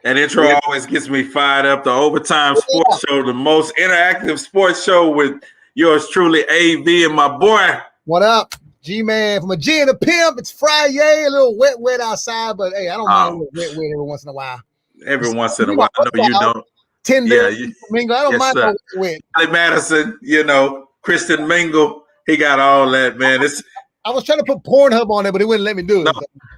That intro always gets me fired up. The Overtime Sports Show, the most interactive sports show with yours truly, AV, and my boy. What up, G-Man? From a G and a pimp, it's Friday, a little wet outside, but hey, I don't mind a little wet every once in a while. Every once in a while. I know you don't. Tender, Mingle. I don't mind no wet. Charlie Madison, Kristen Mingle, he got all that, man. I was trying to put Pornhub on there, but it wouldn't let me do it. No,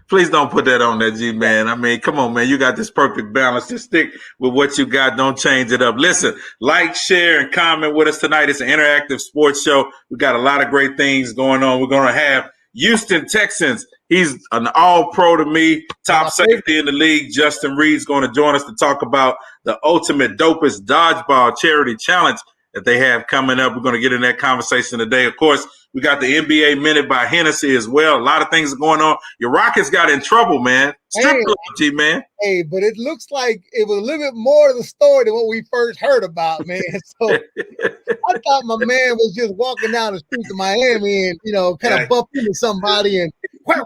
please don't put that on there, G-Man. I mean, come on, man. You got this perfect balance. Just stick with what you got. Don't change it up. Listen, like, share, and comment with us tonight. It's an interactive sports show. We got a lot of great things going on. We're going to have Houston Texans. He's an all-pro to me, top safety in the league. Justin Reed's going to join us to talk about the ultimate dopest dodgeball charity challenge that they have coming up. We're going to get in that conversation today. Of course, we got the NBA Minute by Hennessy as well. A lot of things are going on. Your Rockets got in trouble, man. Strip club, G-Man. Hey, but it looks like it was a little bit more to the story than what we first heard about, man. So I thought my man was just walking down the streets of Miami and, kind of bumped into somebody and but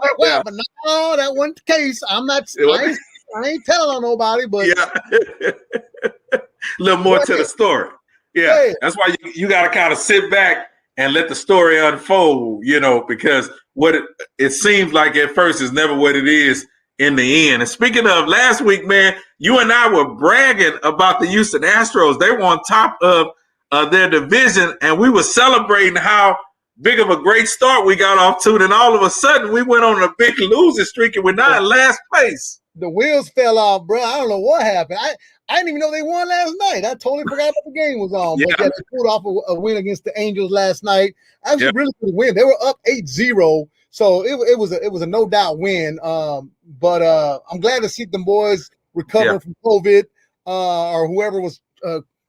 no, that wasn't the case. I ain't telling on nobody, but a little more to the story. Yeah, that's why you got to kind of sit back and let the story unfold, because what it seems like at first is never what it is in the end. And speaking of last week, man, you and I were bragging about the Houston Astros. They were on top of their division, and we were celebrating how big of a great start we got off to. Then all of a sudden, we went on a big losing streak, and we're not in last place. The wheels fell off, bro. I don't know what happened. I didn't even know they won last night. I totally forgot that the game was on. But they pulled off a win against the Angels last night. Actually, really good win. They were up 8-0, so it was a no doubt win. But I'm glad to see them boys recover from COVID or whoever was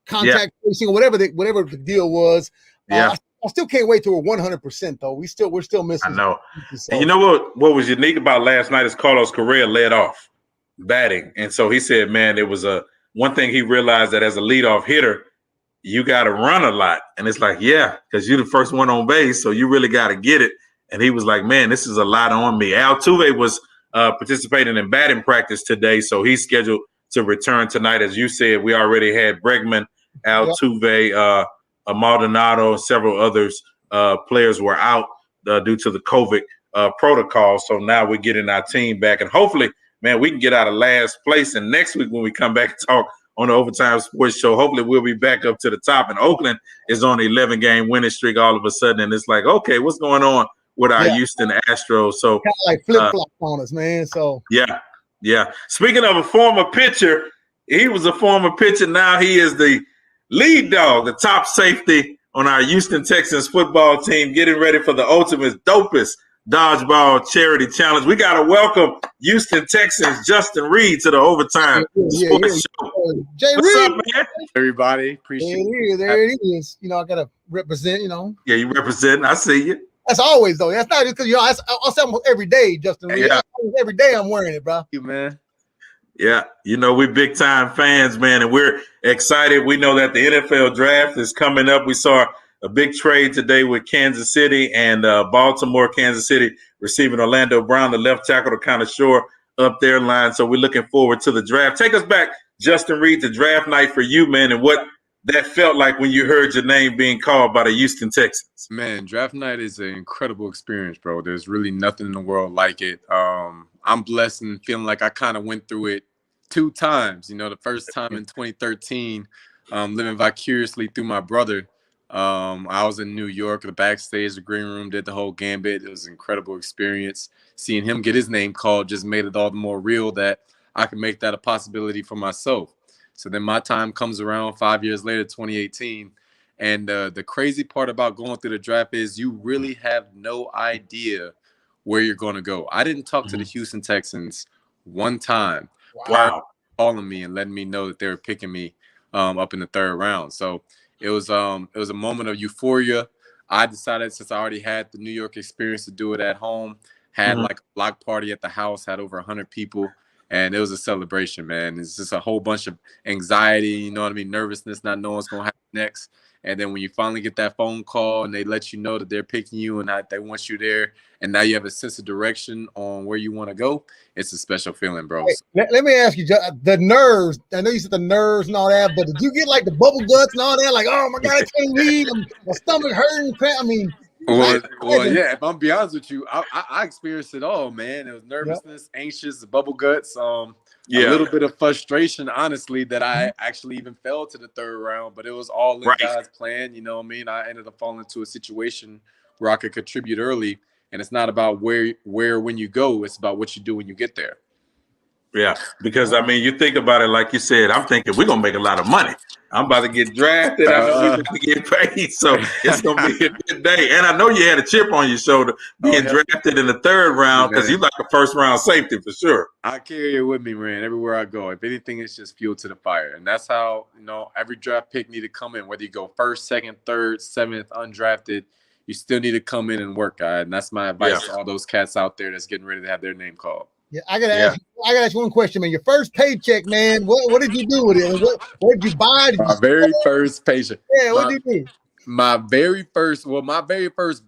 contact tracing or whatever the deal was. I still can't wait till we're 100% though. We're still missing. I know. So. And you know what was unique about last night is Carlos Correa led off batting, and so he said, man, it was one thing he realized that as a leadoff hitter, you got to run a lot. And it's like, because you're the first one on base, so you really got to get it. And he was like, man, this is a lot on me. Altuve was participating in batting practice today, so he's scheduled to return tonight. As you said, we already had Bregman, Altuve, Maldonado, and several others players were out due to the COVID protocol. So now we're getting our team back. And hopefully, man, we can get out of last place. And next week when we come back and talk on the Overtime Sports Show, hopefully we'll be back up to the top. And Oakland is on the 11-game winning streak all of a sudden. And it's like, okay, what's going on with our Houston Astros? So kind of like flip-flop on us, man. So yeah. Speaking of a former pitcher, he was a former pitcher. Now he is the lead dog, the top safety on our Houston Texans football team, getting ready for the ultimate dopest dodgeball charity challenge. We got to welcome Houston Texans Justin Reed to the Overtime Sports Show. What's up, man? Everybody, appreciate it. There it is. I got to represent, Yeah, you represent. I see you. That's always, though. That's not just because, I say every day, Justin Reed. Yeah. Every day I'm wearing it, bro. You, man. Yeah, we're big-time fans, man, and we're excited. We know that the NFL draft is coming up. We saw a big trade today with Kansas City and Baltimore. Kansas City receiving Orlando Brown, the left tackle, to kind of shore up their line. So we're looking forward to the draft. Take us back, Justin Reed, to draft night for you, man, and what that felt like when you heard your name being called by the Houston Texans. Man, draft night is an incredible experience, bro. There's really nothing in the world like it. I'm blessed and feeling like I kind of went through it 2 times. The first time in 2013, living vicariously through my brother. I was in New York, the backstage, the green room, did the whole gambit. It was an incredible experience. Seeing him get his name called just made it all the more real that I could make that a possibility for myself. So then my time comes around 5 years later, 2018. And the crazy part about going through the draft is you really have no idea where you're going to go. I didn't talk to the Houston Texans one time. Wow. Calling me and letting me know that they were picking me up in the 3rd round. So it was a moment of euphoria. I decided, since I already had the New York experience, to do it at home. Had like a block party at the house, had over 100 people. and it was a celebration, man. It's just a whole bunch of anxiety, you know what I mean, nervousness, not knowing what's gonna happen next. And then when you finally get that phone call and they let you know that they're picking you and that they want you there, and now you have a sense of direction on where you want to go, it's a special feeling, bro. Hey, let me ask you, the nerves. I know you said the nerves and all that, but did you get like the bubble guts and all that? Like, oh my God, I can't read. My stomach hurting. I mean, well, yeah. If I'm be honest with you, I experienced it all, man. It was nervousness, anxious, bubble guts, a little bit of frustration, honestly, that I actually even fell to the third round. But it was all in God's plan. You know what I mean? I ended up falling into a situation where I could contribute early, and it's not about where when you go; it's about what you do when you get there. Yeah, because I mean, you think about it, like you said, I'm thinking we're gonna make a lot of money. I'm about to get drafted. I know we're about to get paid, so it's gonna be a good day. And I know you had a chip on your shoulder being drafted in the third round because you like a first round safety for sure. I carry it with me, man, everywhere I go. If anything, it's just fuel to the fire, and that's how every draft pick need to come in. Whether you go first, second, third, seventh, undrafted, you still need to come in and work, guys. And that's my advice to all those cats out there that's getting ready to have their name called. Yeah, I gotta ask you one question, man. Your first paycheck, man. What did you do with it? What did you buy? My very first paycheck. Yeah, what did you do? My very first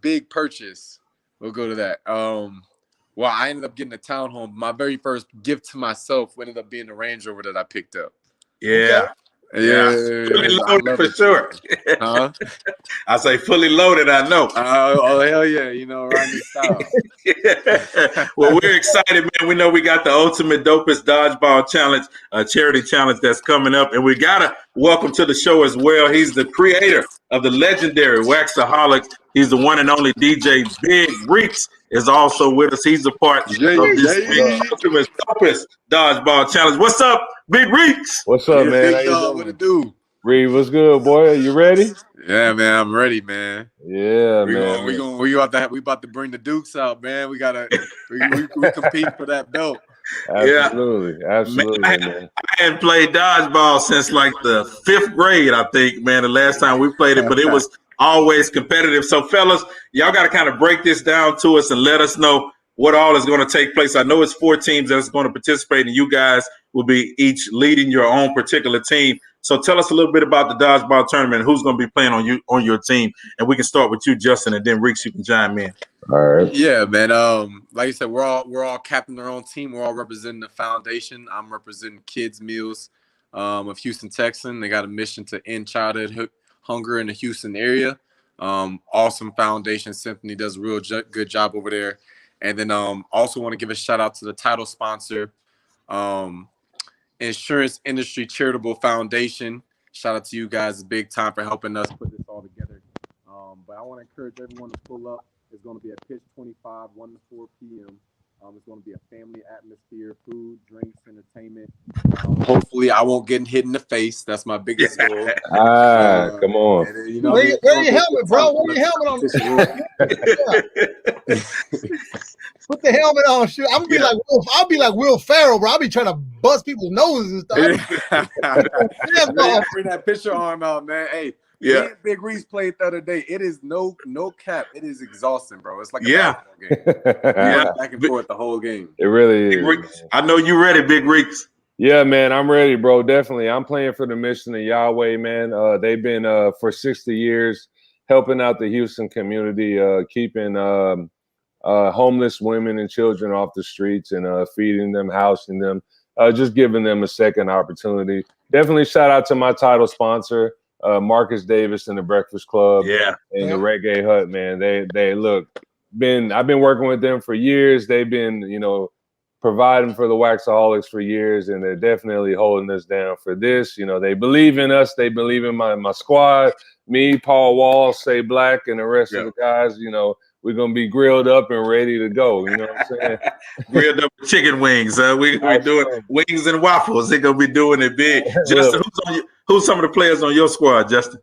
big purchase. We'll go to that. Well, I ended up getting a townhome. My very first gift to myself ended up being the Range Rover that I picked up. Yeah. Yeah, fully loaded for sure. Huh? I say fully loaded. I know. Oh hell yeah! Rodney style. Well, we're excited, man. We know we got the ultimate dopest dodgeball challenge, charity challenge that's coming up, and we gotta welcome to the show as well. He's the creator of the legendary Waxaholic. He's the one and only DJ. Big Reeks is also with us. He's a part of this ultimate dopest dodgeball challenge. What's up, Big Reeks? What's up, man? How you doing? What it do? Reed, what's good, boy? You ready? Yeah, man, I'm ready, man. Yeah, we about to bring the Dukes out, man. We compete for that belt. Absolutely, man. I hadn't played dodgeball since like the 5th grade, I think, man. The last time we played it, but it was always competitive. So, fellas, y'all got to kind of break this down to us and let us know what all is going to take place. I know it's 4 teams that's going to participate, and you guys will be each leading your own particular team. So tell us a little bit about the dodgeball tournament, who's going to be playing on your team, and we can start with you, Justin, and then Reeks, you can chime in. All right. Yeah, man. Like you said, we're all captain our own team. We're all representing the foundation. I'm representing Kids Meals of Houston, Texas. They got a mission to end childhood hunger in the Houston area. Awesome foundation. Symphony does a real good job over there. And then also want to give a shout out to the title sponsor, Insurance Industry Charitable Foundation. Shout out to you guys, big time, for helping us put this all together. But I want to encourage everyone to pull up. It's going to be at Pitch 25, 1 to 4 p.m. It's going to be a family atmosphere, food, drinks, entertainment. Hopefully, I won't get hit in the face. That's my biggest goal. Come on. And, wear your helmet, bro. Wear your helmet on. Put the helmet on. Shoot. I'll be like Will Ferrell, bro. I'll be trying to bust people's noses and stuff. Bring that picture arm out, man. Hey. Yeah, Big Reese played the other day. It is no cap. It is exhausting, bro. It's like a basketball game. Back and forth the whole game. It really is. I know you ready, Big Reeks. Yeah, man, I'm ready, bro. Definitely. I'm playing for the mission of Yahweh, man. They've been for 60 years helping out the Houston community, keeping homeless women and children off the streets and feeding them, housing them, just giving them a second opportunity. Definitely shout out to my title sponsor, Marcus Davis and the Breakfast Club, and the Reggae Hut, man. They look, I've been working with them for years. They've been, providing for the Waxaholics for years, and they're definitely holding us down for this. They believe in us. They believe in my squad, me, Paul Wall, Say Black, and the rest of the guys. We're gonna be grilled up and ready to go. You know what I'm saying? Grilled up with chicken wings. We're gonna be doing wings and waffles. They're gonna be doing it big. Justin, who's some of the players on your squad, Justin?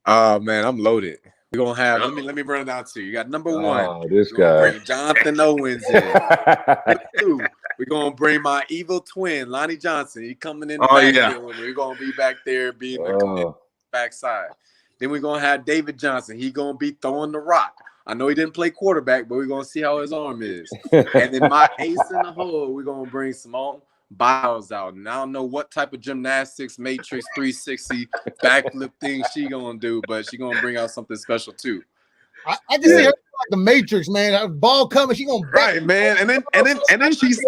Man, I'm loaded. We're gonna have let me run it down to you. You got number 1. This guy. Bring Jonathan Owens in. Number 2, we're gonna bring my evil twin, Lonnie Johnson. He coming in the back. We're gonna be back there being the backside. Then we're gonna have David Johnson. He gonna be throwing the rock. I know he didn't play quarterback, but we're gonna see how his arm is. And then my ace in the hole, we're gonna bring Simone bios out, and I don't know what type of gymnastics, matrix 360 backflip thing she gonna do, but she gonna bring out something special too. I can see her like the Matrix, man. Her ball coming, she gonna right, man. And then she's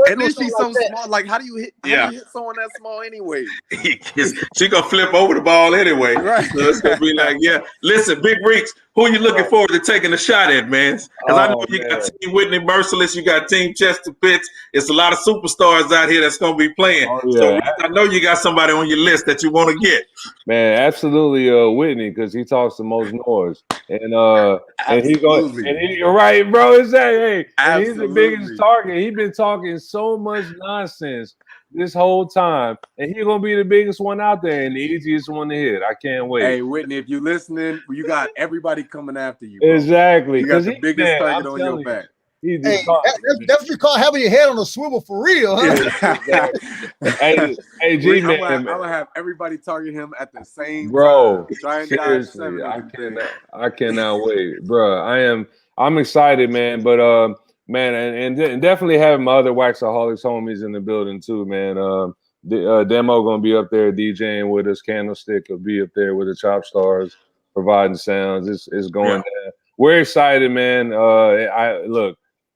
so small. Like, how do you hit? How do you hit someone that small anyway? She gonna flip over the ball anyway. Right. So it's gonna be like, yeah. Listen, Big Reeks, who are you looking forward to taking a shot at, man? Because I know you got Team Whitney Merciless, you got Team Chester Pitts. It's a lot of superstars out here that's gonna be playing. So I know you got somebody on your list that you want to get. Man, absolutely, Whitney, because he talks the most noise. And he's going, and you're right, bro. It's that, hey, and he's the biggest target. He's been talking so much nonsense this whole time, and he's gonna be the biggest one out there and the easiest one to hit. I can't wait. Hey, Whitney, if you're listening, you got everybody coming after you. Bro. Exactly, you got the biggest target on your back. Hey, that's what you call having your head on a swivel for real, huh? hey, G man, I'm gonna have everybody target him at the same time. Seriously, I cannot wait, bro. I'm excited, man. But man, and definitely having my other Waxaholics homies in the building too, man. Demo gonna be up there DJing with us. Candlestick will be up there with the Chop Stars providing sounds. It's going down. We're excited, man. Look.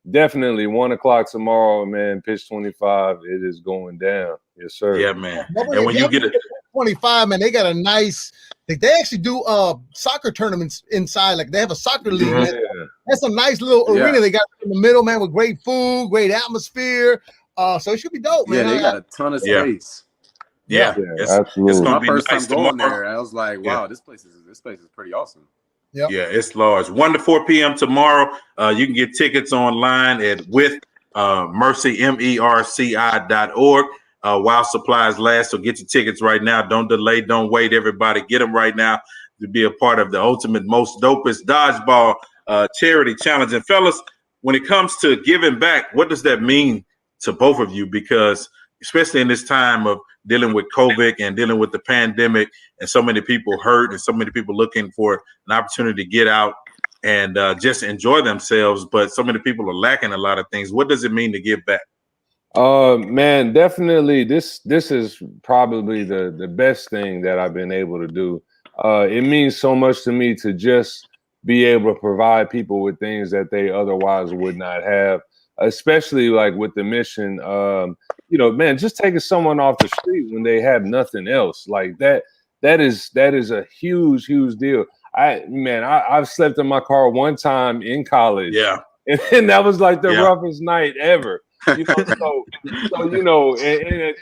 Definitely 1 o'clock tomorrow, man. Pitch 25. It is going down. Yes, sir. Yeah, man. And when you get it 25, man, they got a nice. They actually do soccer tournaments inside. Like they have a soccer league. Yeah. That's a nice little arena they got in the middle, man, with great food, great atmosphere. So it should be dope, man. Yeah, they got a ton of space. Yeah, absolutely. It's gonna my be first nice time going tomorrow. there. I was like, wow, this place is pretty awesome. Yep. Yeah, it's large. 1 to 4 p.m. tomorrow. You can get tickets online at merci.org while supplies last. So get your tickets right now. Don't delay. Don't wait. Everybody, get them right now to be a part of the ultimate, most dopest dodgeball charity challenge. And fellas, when it comes to giving back, what does that mean to both of you? Because especially in this time of dealing with COVID and dealing with the pandemic and so many people hurt and so many people looking for an opportunity to get out and just enjoy themselves. But so many people are lacking a lot of things. What does it mean to give back? Man, definitely this is probably the best thing that I've been able to do. It means so much to me to just be able to provide people with things that they otherwise would not have, especially like with the mission. Man, just taking someone off the street when they have nothing else like that is a huge deal. I've slept in my car one time in college. Yeah. And that was like the roughest night ever. And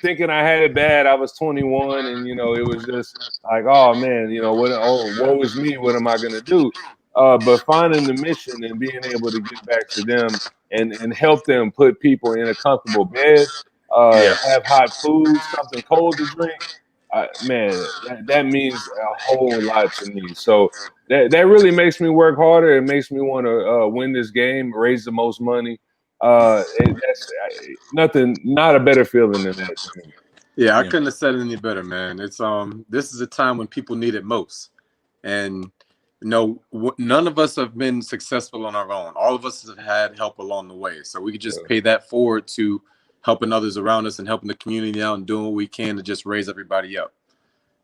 thinking I had it bad, I was 21, and it was just like, oh man, woe is me, what am I gonna do? But finding the mission and being able to get back to them and help them put people in a comfortable bed, have hot food, something cold to drink, man, that means a whole lot to me. So that really makes me work harder. It makes me want to win this game, raise the most money. That's not a better feeling than that. Yeah, I couldn't have said it any better, man. It's this is a time when people need it most, and none of us have been successful on our own. All of us have had help along the way, so we could just pay that forward to helping others around us and helping the community out and doing what we can to just raise everybody up.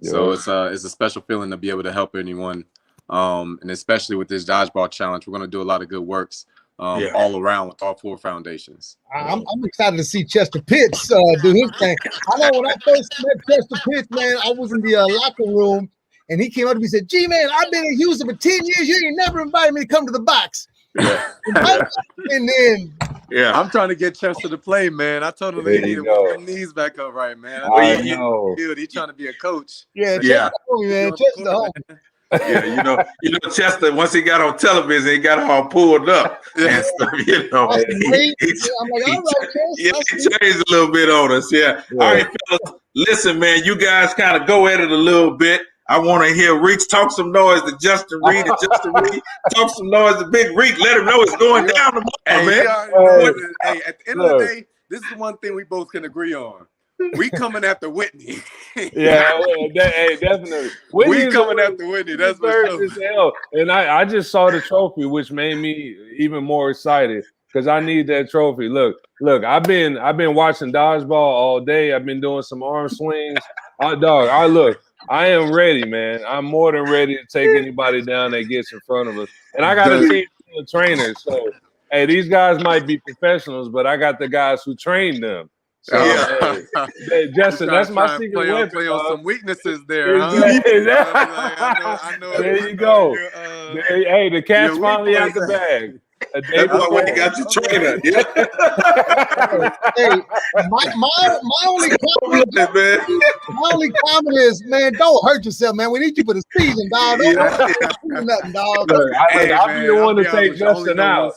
So it's a special feeling to be able to help anyone, and especially with this dodgeball challenge, we're going to do a lot of good works. All around with all 4 foundations. I'm excited to see Chester Pitts do his thing. I know when I first met Chester Pitts, man, I was in the locker room, and he came up to me and said, "Gee, man, I've been in Houston for 10 years. You ain't never invited me to come to the box." And then, I'm trying to get Chester to play, man. I told him they need to put their knees back up right, man. He's trying to be a coach. Chester, man. Chester, Chester, once he got on television, he got all pulled up and stuff, he changed a little bit on us. All right, fellas, listen, man, you guys kind of go at it a little bit. I want to hear Reeks talk some noise to Justin Reed, and Justin Reed talk some noise to Big Reek. Let him know it's going down tomorrow, man. Hey, at the end of the day, this is one thing we both can agree on. We coming after Whitney. Definitely. We coming after Whitney. That's for sure. And I just saw the trophy, which made me even more excited because I need that trophy. Look, I've been watching Dodgeball all day. I've been doing some arm swings. I am ready, man. I'm more than ready to take anybody down that gets in front of us. And I got a team of trainers. So, hey, these guys might be professionals, but I got the guys who train them. So, hey, Justin, that's my secret weapon. Play on some weaknesses there, huh? I know. There you go. Hey, the cat's finally out the bag. That's why you got your trainer. Yeah. Hey, my only comment is, man, don't hurt yourself, man. We need you for the season, dog. Don't do nothing, dog. I'll be the one to take Justin out.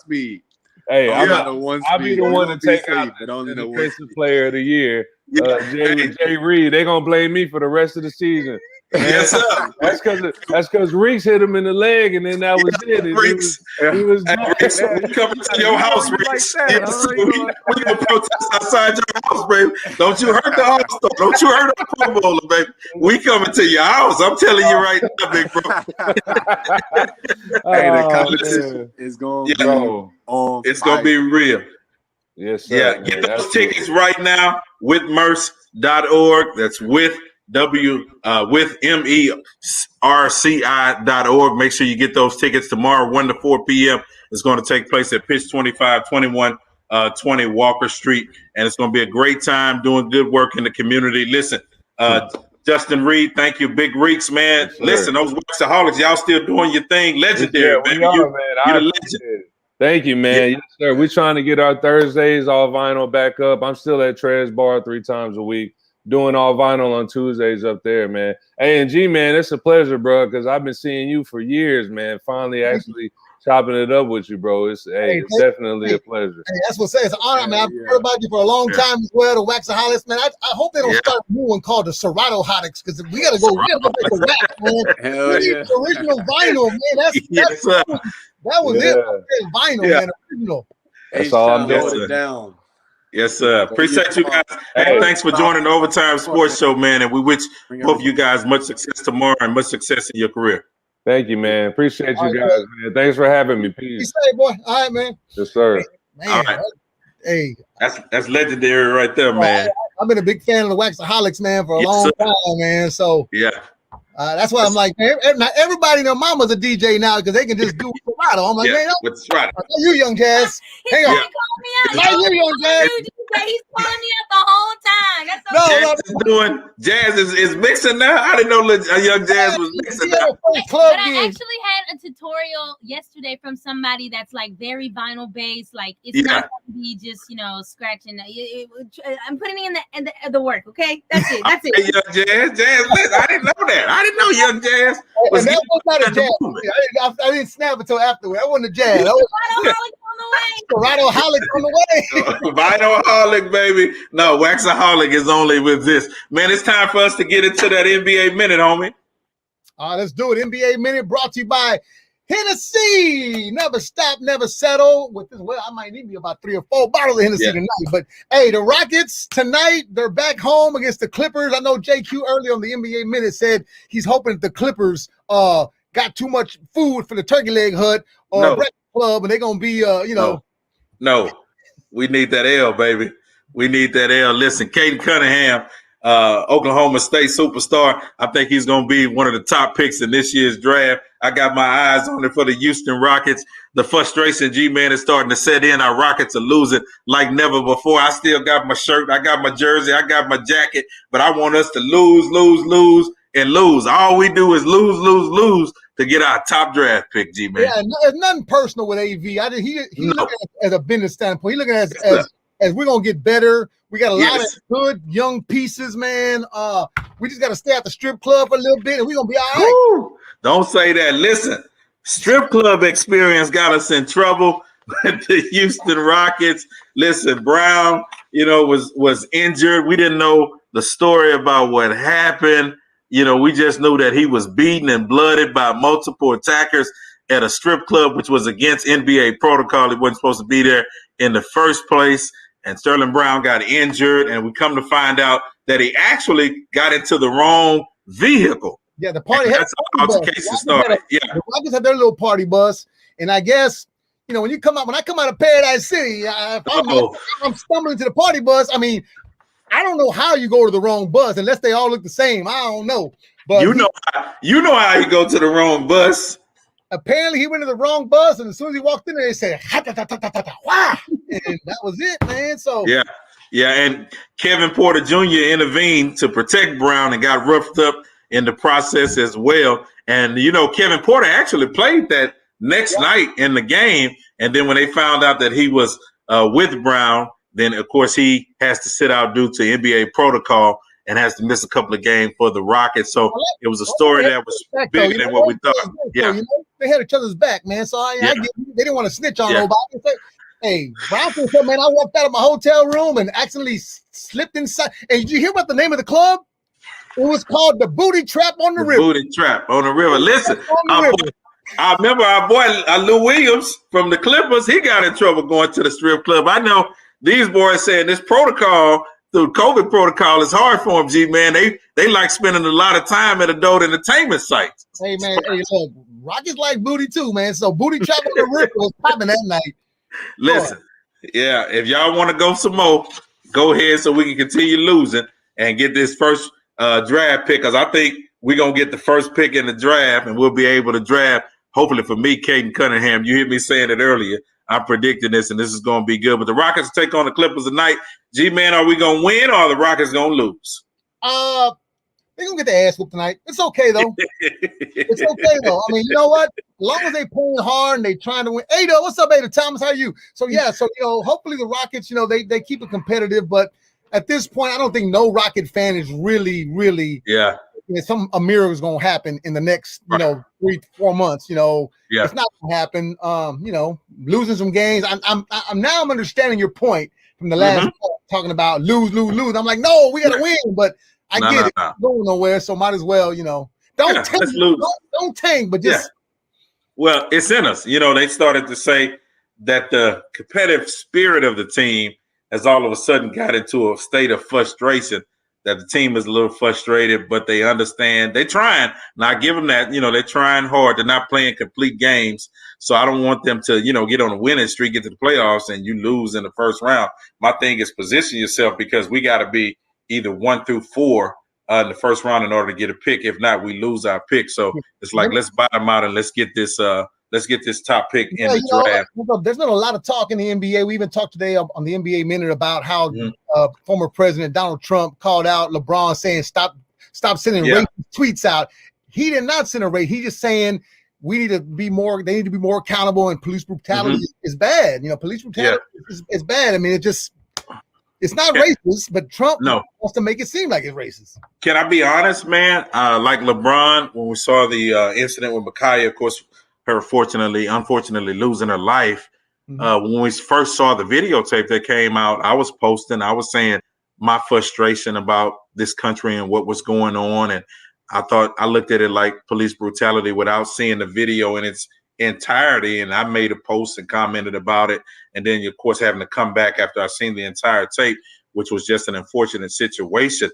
Hey, I'll be the one to take out the defensive player of the year. Jay Reed, they're gonna blame me for the rest of the season. Yes, sir. That's because Reeks hit him in the leg, and then that was it. Reeks, Reeks, we coming to your house, Reeks. We gonna protest outside your house, baby. Don't you hurt the All-Star. Don't you hurt the Pro Bowler, baby. We coming to your house. I'm telling you right now, big bro. Hey, the competition is going to go on. It's going to be real. Yes, sir. Yeah, get those tickets right now with mercy.org. That's with MERCI.org. Make sure you get those tickets tomorrow, 1 to 4 p.m. It's going to take place at Pitch 252120 Walker Street, and it's going to be a great time doing good work in the community. Listen, Justin Reed, thank you, Big Reeks, man. Yes, listen, those Waxaholics, y'all still doing your thing. Legendary, baby. You're a legend. Thank you, man. Yes, sir. We're trying to get our Thursdays all vinyl back up. I'm still at Trez Bar 3 times a week, doing all vinyl on Tuesdays up there, man. Hey, and G, man, it's a pleasure, bro, because I've been seeing you for years, man. Finally, actually chopping it up with you, bro. It's definitely a pleasure. Hey, that's what it's an honor, man. I've heard about you for a long time as well, the Waxaholics, man. I hope they don't start a new one called the Serrato Holics, because we gotta go back to wax, man. We need the original vinyl, man. That was it. Vinyl, man. Original. That's all I'm doing. Down. Yes, sir. Appreciate you guys. Hey, thanks for joining the Overtime Sports Show, man. And we wish both of you guys much success tomorrow and much success in your career. Thank you, man. Appreciate you guys, man. Thanks for having me. Peace. Be safe, boy. All right, man. Yes, sir. Man, all right. Hey, that's legendary right there, man. I've been a big fan of the Waxaholics, man, for a long time, man. So that's why I'm like, man, everybody and their mama's a DJ now because they can just do Serato. I'm like, man, you Young Jazz. Hang on. You Young Jazz. He's calling me up the whole time. Jazz is mixing now. I didn't know Young Jazz was mixing now. But I actually had a tutorial yesterday from somebody that's like very vinyl based. Like it's not going to be just scratching. I'm putting in the work. Okay, that's it. That's it. Hey, Young Jazz. I didn't know that. I didn't know Young Jazz was. And that was not a jazz. I didn't snap until afterward. That wasn't a jazz. That was Serato Holic on the way. Vinyl Holic, baby. No, Waxaholic is only with this. Man, it's time for us to get into that NBA minute, homie. All right, let's do it. NBA minute brought to you by Hennessy. Never stop, never settle. With this, well, I might need me about 3 or 4 bottles of Hennessy tonight. But hey, the Rockets tonight, they're back home against the Clippers. I know JQ earlier on the NBA minute said he's hoping that the Clippers got too much food for the turkey leg hut or breakfast club, and they're gonna be No, we need that L, baby. We need that L. Listen, Caden Cunningham, Oklahoma State superstar. I think he's going to be one of the top picks in this year's draft. I got my eyes on it for the Houston Rockets. The frustration, G-Man, is starting to set in. Our Rockets are losing like never before. I still got my shirt. I got my jersey. I got my jacket. But I want us to lose, and lose. All we do is lose to get our top draft pick, G-Man. Yeah, it's nothing personal with AV. He looking at it as a business standpoint. He looking at it as we're going to get better. We got a lot of good young pieces, man. We just got to stay at the strip club for a little bit, and we're going to be all right. Woo! Don't say that. Listen, strip club experience got us in trouble with the Houston Rockets. Listen, Brown, was injured. We didn't know the story about what happened. We just knew that he was beaten and blooded by multiple attackers at a strip club, which was against NBA protocol. He wasn't supposed to be there in the first place. And Sterling Brown got injured, and we come to find out that he actually got into the wrong vehicle. Yeah, the party. That's how the case started. The Rockets had their little party bus, and I guess when I come out of Paradise City, if I'm stumbling to the party bus. I mean, I don't know how you go to the wrong bus unless they all look the same. I don't know. But you know how you go to the wrong bus. Apparently, he went to the wrong bus, and as soon as he walked in there, they said, "Wow!" And that was it, man. So yeah. And Kevin Porter Jr. intervened to protect Brown and got roughed up in the process as well. And Kevin Porter actually played that next night in the game. And then when they found out that he was with Brown, then of course he has to sit out due to NBA protocol and has to miss a couple of games for the Rockets. So it was a story that was bigger than what we thought. Yeah, they had each other's back, man. So I get they didn't want to snitch on nobody. Hey, Brown said, man, I walked out of my hotel room and accidentally slipped inside. And did you hear about the name of the club? It was called the Booty Trap on the River. Booty Trap on the River. Listen, I remember our boy Lou Williams from the Clippers. He got in trouble going to the strip club. I know these boys saying this protocol, the COVID protocol, is hard for them, G-man. They like spending a lot of time at adult entertainment sites. Hey, man, look, Rockets like booty too, man. So Booty Trap on the River was popping that night. Listen, if y'all want to go some more, go ahead so we can continue losing and get this first draft pick, because I think we're going to get the first pick in the draft, and we'll be able to draft, hopefully for me, Caden Cunningham. You heard me saying it earlier. I'm predicting this, and this is going to be good. But the Rockets take on the Clippers tonight. G-Man, are we going to win or are the Rockets going to lose? They're going to get their ass whooped tonight. It's okay, though. It's okay, though. I mean, you know what? As long as they playing hard and they trying to win. Ada, what's up, Ada? Thomas, how are you? So, hopefully the Rockets, they keep it competitive. But at this point, I don't think no Rocket fan is really a miracle is going to happen in the next, 3-4 months. It's not going to happen. Losing some games. I'm understanding your point from the last talking about lose. I'm like, no, we got to win, but I get it. Going nowhere, so might as well, don't tank. Don't tank, but just. Well, it's in us. They started to say that the competitive spirit of the team has all of a sudden got into a state of frustration, that the team is a little frustrated, but they understand. They're trying. And I give them that. They're trying hard. They're not playing complete games. So I don't want them to, get on a winning streak, get to the playoffs, and you lose in the first round. My thing is position yourself, because we got to be either 1 through 4 in the first round in order to get a pick. If not, we lose our pick. So it's like, let's bottom out and let's get this top pick in the draft. There's not a lot of talk in the NBA. We even talked today on the NBA Minute about how former President Donald Trump called out LeBron saying stop sending racist tweets out. He did not send a rate. He's just saying they need to be more accountable, and police brutality is bad. Police brutality is bad. I mean, it's not racist, but Trump wants to make it seem like it's racist. Can I be honest, man? Like LeBron, when we saw the incident with Micaiah, of course, her unfortunately losing her life. When we first saw the videotape that came out, I was saying my frustration about this country and what was going on. And I looked at it like police brutality without seeing the video in its entirety. And I made a post and commented about it. And then, of course, having to come back after I seen the entire tape, which was just an unfortunate situation.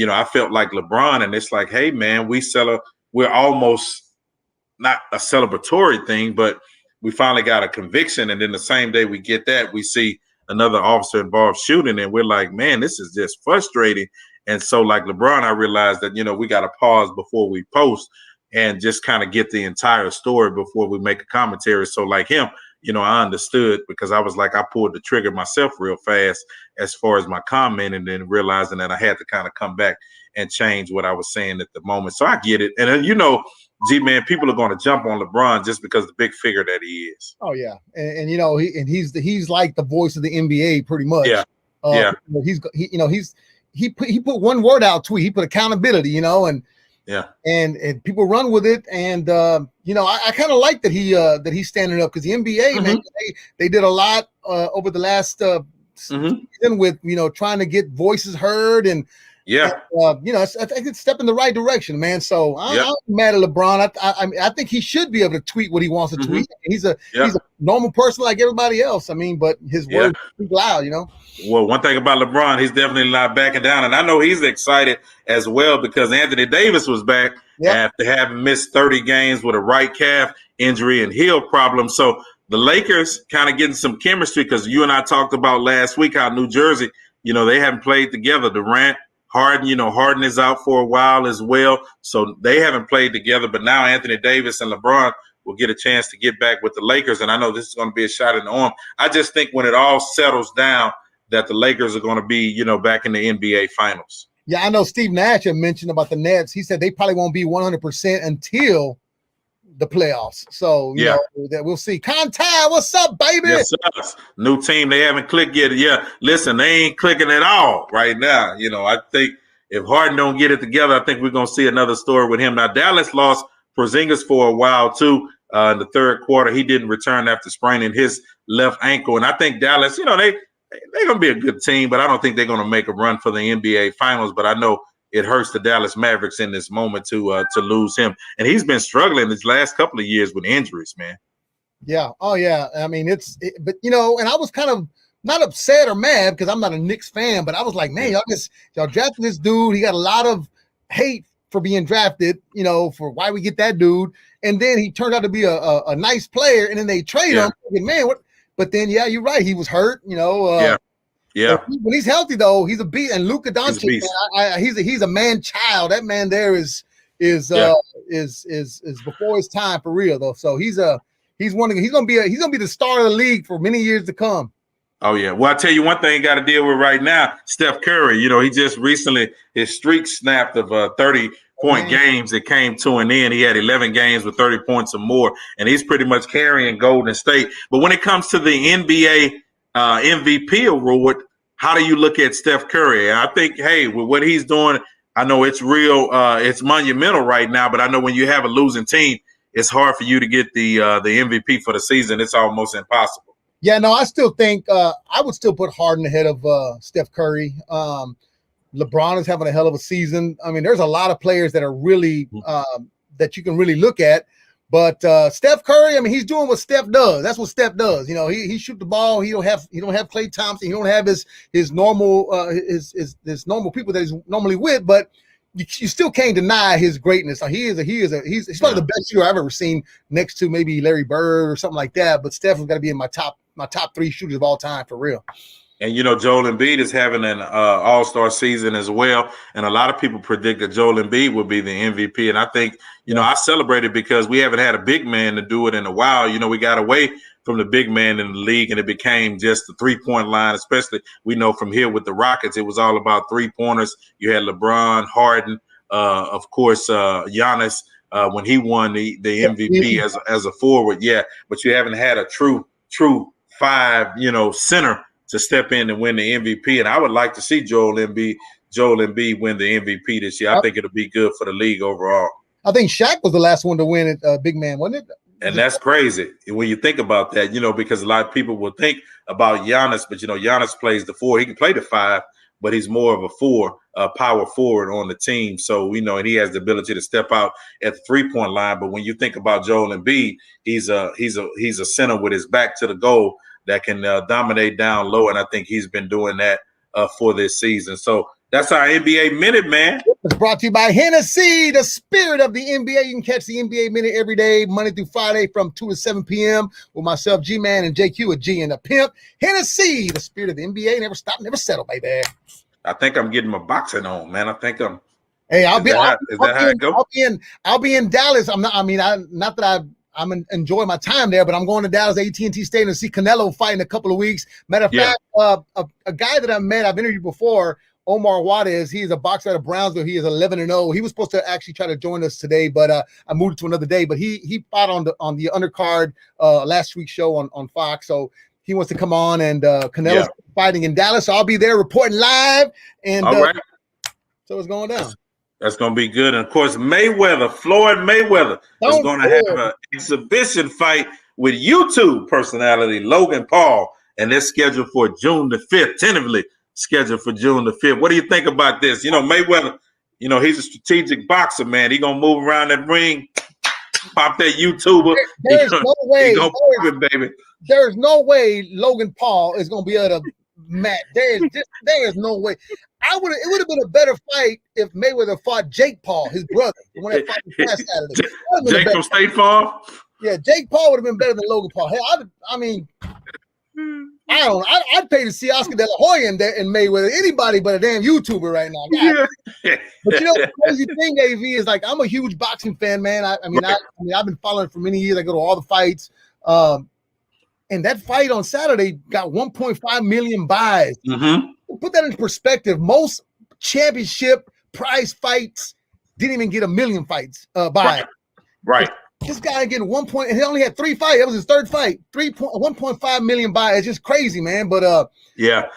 I felt like LeBron, and it's like, hey, man, we're almost not a celebratory thing, but we finally got a conviction. And then the same day we get that, we see another officer involved shooting, and we're like, man, this is just frustrating. And so like LeBron, I realized that, we got to pause before we post and just kind of get the entire story before we make a commentary. So like him, I understood, because I was like, I pulled the trigger myself real fast as far as my comment, and then realizing that I had to kind of come back and change what I was saying at the moment. So I get it. And G-man, people are going to jump on LeBron just because of the big figure that he is. Oh yeah, and he's like the voice of the NBA pretty much. Yeah, he put one word out tweet. He put accountability, and people run with it. And I kind of like that he's standing up, because the NBA man, they did a lot over the last season with trying to get voices heard, and I think it's a step in the right direction, man. So I'm mad at LeBron. I think he should be able to tweet what he wants to tweet. He's a normal person like everybody else. I mean, but his words speak loud, Well, one thing about LeBron, he's definitely not backing down, and I know he's excited as well, because Anthony Davis was back after having missed 30 games with a right calf injury and heel problem. So the Lakers kind of getting some chemistry because you and I talked about last week how New Jersey, they haven't played together. Durant, Harden, Harden is out for a while as well. So they haven't played together. But now Anthony Davis and LeBron will get a chance to get back with the Lakers. And I know this is going to be a shot in the arm. I just think when it all settles down that the Lakers are going to be, back in the NBA Finals. Yeah, I know Steve Nash had mentioned about the Nets. He said they probably won't be 100% until the playoffs. So, you know, that we'll see. Conti, what's up, baby? Yes, sir. New team. They haven't clicked yet. Yeah, listen, they ain't clicking at all right now. I think if Harden don't get it together, I think we're going to see another story with him. Now, Dallas lost Porzingis for a while, too. In the third quarter, he didn't return after spraining his left ankle. And I think Dallas, they're going to be a good team, but I don't think they're going to make a run for the NBA Finals. But I know it hurts the Dallas Mavericks in this moment to lose him. And he's been struggling these last couple of years with injuries, man. Yeah. Oh, yeah. I mean, but, and I was kind of not upset or mad because I'm not a Knicks fan, but I was like, man, y'all drafted this dude. He got a lot of hate for being drafted, for why we get that dude. And then he turned out to be a nice player, and then they trade him. Man, what? But then, yeah, you're right. He was hurt, Yeah. When he's healthy, though, he's a beast. And Luka Doncic, he's a man child. That man there is before his time for real, though. So he's gonna be the star of the league for many years to come. Oh yeah. Well, I tell you one thing you got to deal with right now. Steph Curry. He just recently his streak snapped of 30-point games. It came to an end. He had 11 games with 30 points or more, and he's pretty much carrying Golden State. But when it comes to the NBA MVP award, how do you look at Steph Curry? And I think, hey, with what he's doing, I know it's real, it's monumental right now. But I know when you have a losing team, it's hard for you to get the MVP for the season. It's almost impossible. Yeah, no, I still think I would still put Harden ahead of Steph Curry. LeBron is having a hell of a season. I mean, there's a lot of players that are really that you can really look at. But Steph Curry, I mean, he's doing what Steph does. That's what Steph does. He shoot the ball. He don't have Klay Thompson. He don't have his normal his normal people that he's normally with. But you still can't deny his greatness. He's probably the best shooter I've ever seen, next to maybe Larry Bird or something like that. But Steph has got to be in my top 3 shooters of all time for real. And, Joel Embiid is having an all-star season as well. And a lot of people predict that Joel Embiid will be the MVP. And I think, I celebrated because we haven't had a big man to do it in a while. We got away from the big man in the league, and it became just the three-point line, especially we know from here with the Rockets. It was all about three-pointers. You had LeBron, Harden, of course, Giannis when he won the MVP as a forward. Yeah, but you haven't had a true 5, center to step in and win the MVP. And I would like to see Joel Embiid win the MVP this year. I think it'll be good for the league overall. I think Shaq was the last one to win it, big man, wasn't it? And that's crazy when you think about that, because a lot of people will think about Giannis, but, Giannis plays the 4. He can play the 5, but he's more of a 4, power forward on the team. So, and he has the ability to step out at the 3-point line. But when you think about Joel Embiid, he's a center with his back to the goal that can dominate down low, and I think he's been doing that for this season. So that's our NBA Minute, man. It's brought to you by Hennessy, the spirit of the NBA. You can catch the NBA Minute every day, Monday through Friday from 2 to 7 p.m. with myself, G-Man, and JQ, a G and a Pimp. Hennessy, the spirit of the NBA. Never stop, never settle, baby. I think I'm getting my boxing on, man. I think I'm. Hey, I'll be in Dallas. I'm enjoying my time there, but I'm going to Dallas AT&T Stadium to see Canelo fight in a couple of weeks. Matter of fact, a guy that I've interviewed before, Omar Juarez, he's a boxer out of Brownsville. He is 11-0. He was supposed to actually try to join us today, but I moved it to another day. But he fought on the undercard last week's show on Fox, so he wants to come on, and Canelo's fighting in Dallas. So I'll be there reporting live, and all right. So it's going down. That's going to be good. And, of course, Floyd Mayweather is going to have an exhibition fight with YouTube personality Logan Paul, and they're scheduled for June the 5th, tentatively scheduled for June the 5th. What do you think about this? Mayweather, he's a strategic boxer, man. He's going to move around that ring, pop that YouTuber. There's no way. Baby. There's no way Logan Paul is going to be able to match. There is no way. It would have been a better fight if Mayweather fought Jake Paul, his brother, the one that fought last Saturday. Jake from State Farm? Yeah, Jake Paul would have been better than Logan Paul. Hell, I mean, I don't. I'd pay to see Oscar De La Hoya in Mayweather. Anybody but a damn YouTuber right now. God. Yeah. But you know the crazy thing, AV, is like I'm a huge boxing fan, man. I mean, I've been following it for many years. I go to all the fights. And that fight on Saturday got 1.5 million buys. Mm-hmm. Put that in perspective. Most championship prize fights didn't even get 1 million fights buys. Right. This guy getting 1 point, and he only had 3 fights. That was his third fight. 1.5 million buys. It's just crazy, man. But yeah,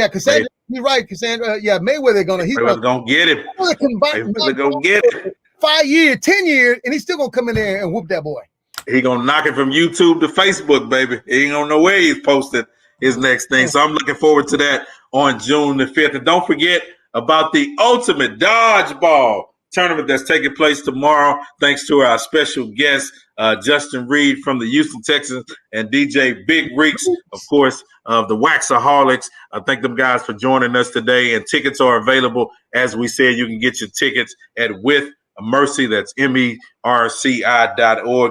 Cassandra, you're right, Cassandra. Mayweather gonna get it. Mayweather gonna get it. 5 years, 10 years, and he's still gonna come in there and whoop that boy. He gonna knock it from YouTube to Facebook, baby. He ain't gonna know where he's posted his next thing. So I'm looking forward to that on June the 5th. And don't forget about the Ultimate Dodgeball tournament that's taking place tomorrow, thanks to our special guest, Justin Reed from the Houston Texans, and DJ Big Reeks, of course, of the Waxaholics. I thank them guys for joining us today, and tickets are available. As we said, you can get your tickets at With Mercy, that's MERCI.org.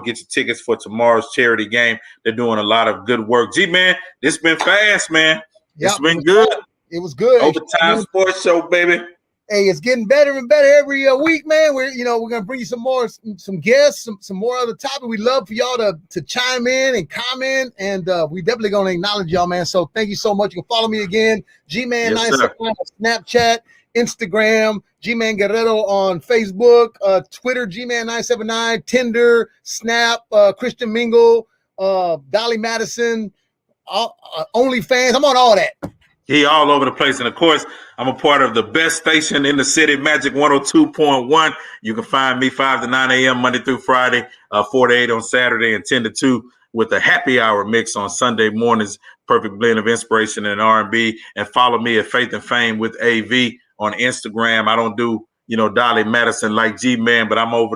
Get your tickets for tomorrow's charity game. They're doing a lot of good work. G-Man, it's been fast, man. It's been good. It was good. Overtime sports show, baby. Hey, it's getting better and better every week, man. We're gonna bring you some guests, some more other topics. We'd love for y'all to chime in and comment, and we definitely gonna acknowledge y'all, man. So thank you so much. You can follow me again, G-Man979 on Snapchat, Instagram, G-Man Guerrero on Facebook, Twitter, G-Man979, Tinder, Snap, Christian Mingle, Dolly Madison, OnlyFans. I'm on all that. He all over the place. And, of course, I'm a part of the best station in the city, Magic 102.1. You can find me 5 to 9 a.m. Monday through Friday, 4 to 8 on Saturday, and 10 to 2 with a happy hour mix on Sunday mornings. Perfect blend of inspiration and R&B. And follow me at Faith and Fame with AV on Instagram. I don't do, Dolly Madison like G-Man, but I'm all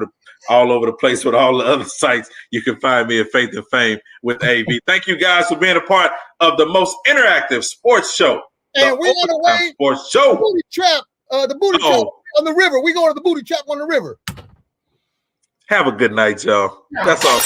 over the place with all the other sites. You can find me at Faith and Fame with AV. Thank you guys for being a part of the most interactive sports show. And we're on the way. Sports show. Booty trap. The booty trap on the river. We going to the booty trap on the river. Have a good night, y'all. That's all.